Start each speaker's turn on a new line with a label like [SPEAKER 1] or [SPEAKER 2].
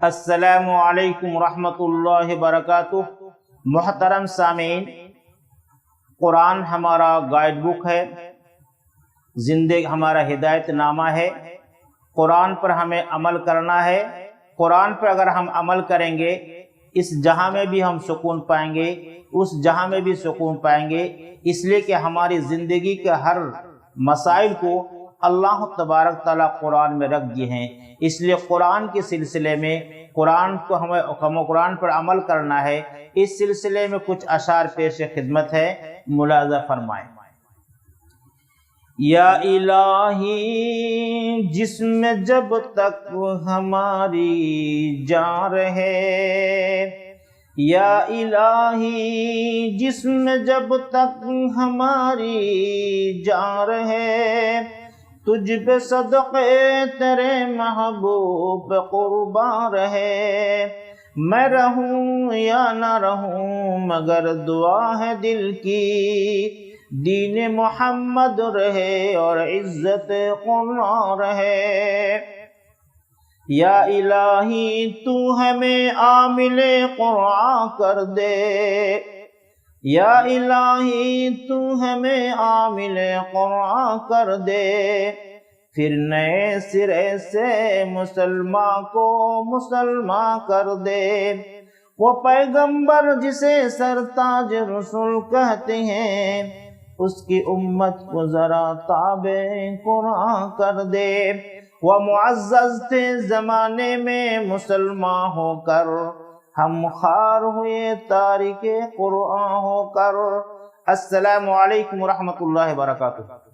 [SPEAKER 1] السلام علیکم ورحمۃ اللہ وبرکاتہ۔ محترم سامعین، قرآن ہمارا گائیڈ بک ہے، زندگی ہمارا ہدایت نامہ ہے۔ قرآن پر ہمیں عمل کرنا ہے۔ قرآن پر اگر ہم عمل کریں گے، اس جہاں میں بھی ہم سکون پائیں گے، اس جہاں میں بھی سکون پائیں گے، اس لیے کہ ہماری زندگی کے ہر مسائل کو اللہ تبارک تعالیٰ قرآن میں رکھ دیے ہیں۔ اس لیے قرآن کے سلسلے میں قرآن پر عمل کرنا ہے۔ اس سلسلے میں کچھ اشعار پیش خدمت ہے، ملاحظہ فرمائیں۔ یا الہی جسم جب تک ہماری جان رہے، یا الہی جسم جب تک ہماری جان رہے، تجھ پہ صدقے تیرے محبوب پہ قربان رہے۔ میں رہوں یا نہ رہوں مگر دعا ہے دل کی، دین محمد رہے اور عزت قرآن رہے۔ یا الہی تو ہمیں عامل قرآن کر دے، یا الہی تو ہمیں عامل قرآن کر دے، پھر نئے سرے سے مسلمان کو مسلمان کر دے۔ وہ پیغمبر جسے سرتاج رسول کہتے ہیں، اس کی امت کو ذرا تابع قرآن کر دے۔ وہ معزز تھے زمانے میں مسلمان ہو کر، ہم خوار ہوئے تارک قرآن ہو کر۔ السلام علیکم ورحمۃ اللہ وبرکاتہ۔